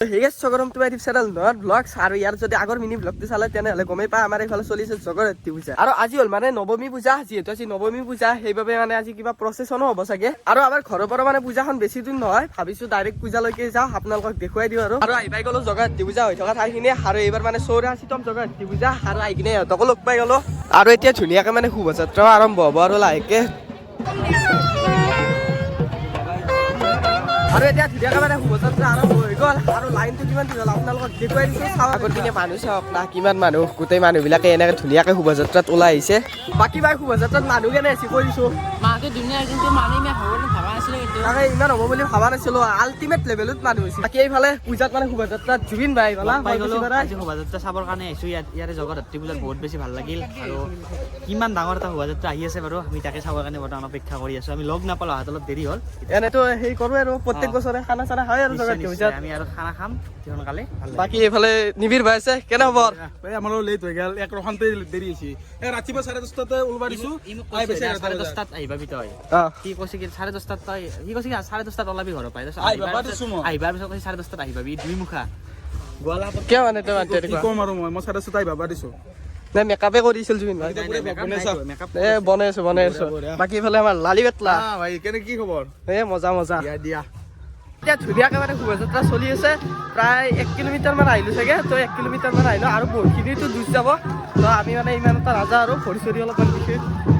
Blogs আৰু ইয়াৰ যদি আগৰ মিনি ব্লগটো চালে তেনেহ'লে গমেই পায় আমাৰ এইফালে চলিছে জগদ্ধাত্ৰী পূজা আৰু আজি হ'ল মানে নৱমী পূজা যিহেতু আজি নৱমী পূজা সেইবাবে মানে আজি কিবা প্ৰচেছনো হ'ব চাগে আৰু আমাৰ ঘৰৰ পৰা মানে পূজাখন বেছি দূৰ নহয় ভাবিছো ডাইৰেক্ট পূজালৈকে যাওঁ আপোনালোকক দেখুৱাই দিওঁ আৰু আহিপাই গ'লো জগদ্ধাত্ৰী পূজা হৈ থকা ঠাইখিনি আৰু এইবাৰ মানে 84তম জগদ্ধাত্ৰী পূজা আৰু আহি কিনে সিহঁতকো লগ পাই গ'লো আৰু এতিয়া ধুনীয়াকে মানে শোভাযাত্ৰাও আৰম্ভ হ'ব আৰু লাহেকে আৰু এতিয়া ধুনীয়াকে মানে শোভাযাত্ৰা আৰম্ভ হৈ গ'ল আৰু লাইনটো কিমান দীঘল আপোনালোকক দেখুৱাই দিছোঁ চাওক আগৰ দিনে মানুহ চাওক না কিমান মানুহ গোটেই মানুহবিলাকে এনেকে ধুনীয়াকে শোভাযাত্ৰাত ওলাই আহিছে বাকী বাই শোভাযাত্ৰাত মানুহ কেনে আছে কৈ দিছোঁ তাকে ইমান হ'ব বুলি ভাবা নাছিলো আল্টিমেট লেভেলত মানুহ হৈছে বাকী এইফালে পূজাত মানে শোভাযাত্ৰাত জুবিন বাই গ'লা শোভাযাত্ৰা চাবৰ কাৰণে আহিছোঁ ইয়াৰে জগদ্ধাত্ৰী পূজাত বহুত বেছি ভাল লাগিল আৰু কিমান ডাঙৰ এটা শোভাযাত্ৰা আহি আছে বাৰু আমি তাকে চাবৰ কাৰণে বৰ্তমান অপেক্ষা কৰি আছোঁ আমি লগ নাপালোঁ হাত অলপ দেৰি হ'ল এনেতো সেই কৰোঁ আৰু প্ৰত্যেক বছৰে খানা চানা হয় আৰু জগদ্ধাত্ৰী পূজাত আমি আৰু খানা খাম সোনকালে বাকী এইফালে নিবিৰ ভাই আছে কেনে খবৰ আমাৰো লেট হৈ গ'ল এক ৰখানতে দেৰি হৈছে ৰাতিপুৱা 10:30টাতে ওলবা দিছোঁ 10:30টাত আহিবা তই কি কৈছে কি 10:30টাত তই কি কৈছে 10:30টাত ওলাবি ঘৰৰ পাই আহিবাৰ পিছত কৈছে 10:30টাত আহিবি দুই মুখা গোৱালা কিয় মানে তই কি ক'ম আৰু মই 10:30টাত আহিবা দিছোঁ নাই মেকআপে কৰিছিল জুবিন ভাই বনাই আছো বাকী এইফালে আমাৰ লালি বেটলা ভাই কেনে কি খবৰ মজা মজা দিয়া এতিয়া ধুনীয়াকে মানে শোভাযাত্ৰা চলি আছে প্ৰায় 1 কিলোমিটাৰ মান আহিলো চাগে তো 1 কিলোমিটাৰ মান আহিলো আৰু বহুতখিনিতো দূৰ যাব তো আমি মানে ইমান এটা নাযাওঁ আৰু ভৰি চৰি অলপমান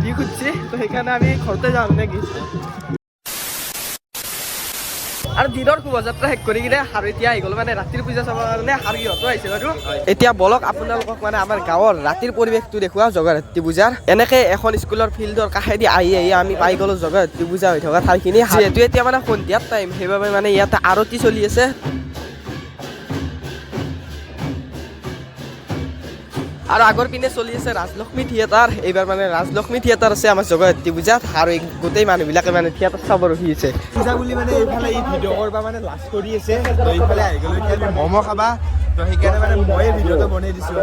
দি খুজিছে তো সেইকাৰণে আমি ঘৰতে যাওঁ নেকি আৰু দিনৰ শোভাযাত্ৰা শেষ কৰি কিনে আৰু এতিয়া আহি গ'ল মানে ৰাতিৰ পূজা চাবৰ কাৰণে আৰু ইহঁতো আহিছে বাৰু এতিয়া বলক আপোনালোকক মানে আমাৰ গাঁৱৰ ৰাতিৰ পৰিৱেশটো দেখুৱাওঁ জগদ্ধাত্ৰী পূজাৰ এনেকে এখন স্কুলৰ ফিল্ডৰ কাষেদি আহি আমি পাই গ'লো জগদ্ধাত্ৰী পূজা হৈ থকা ঠাইখিনি যিহেতু এতিয়া মানে সন্ধিয়াৰ টাইম সেইবাবে মানে ইয়াতে আৰতি চলি আছে আৰু আগৰ পিনে চলি আছে ৰাজলক্ষ্মী থিয়েটাৰ এইবাৰ মানে ৰাজলক্ষ্মী থিয়েটাৰ আছে আমাৰ জগদ্ধাত্ৰী পূজাত আৰু গোটেই মানুহবিলাকে মানে থিয়েটাৰ চাব ৰখি আছে পূজা বুলি মানে এইফালে এই ভিডিঅ' কৰিব মানে লাজ কৰি আছে তো এইফালে আহি গ'লো এতিয়া আমি ম'ম' খাবা তো সেইকাৰণে মানে মই ভিডিঅ'টো বনাই দিছোঁ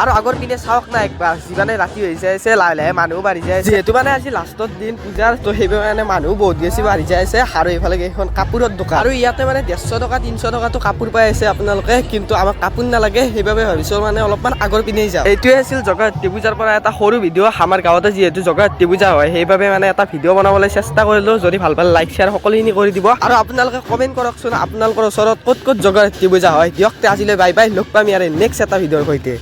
আৰু আগৰ পিনে চাওক না একবাৰ যিমানে ৰাতি হৈ যাই আছে লাহে লাহে মানুহ বাঢ়ি যায় যিহেতু মানে আজি লাষ্টৰ দিন পূজাৰ তো সেইবাবে মানে মানুহ বহুত বেছি বাঢ়ি যাই আছে আৰু এইফালে এখন কাপোৰৰ দোকান আৰু ইয়াতে মানে 150 টকা 300 টকাটো কাপোৰ পাই আছে আপোনালোকে কিন্তু আমাক কাপোৰ নালাগে সেইবাবে ভাবিছোঁ মানে অলপমান আগৰ পিনেই যাওঁ এইটোৱে আছিল জগদ্ধাত্ৰী পূজাৰ পৰা এটা সৰু ভিডিঅ' আমাৰ গাঁৱতে যিহেতু জগদ্ধাত্ৰী পূজা হয় সেইবাবে মানে এটা ভিডিঅ' বনাবলৈ চেষ্টা কৰিলোঁ যদি ভাল পালে লাইক শ্বেয়াৰ সকলোখিনি কৰি দিব আৰু আপোনালোকে কমেণ্ট কৰকচোন আপোনালোকৰ ওচৰত ক'ত ক'ত জগদ্ধাত্ৰী পূজা হয় দিয়ক আজিলৈ বাই বাই লগ পাম ইয়াৰে নেক্সট এটা ভিডিঅ'ৰ সৈতে।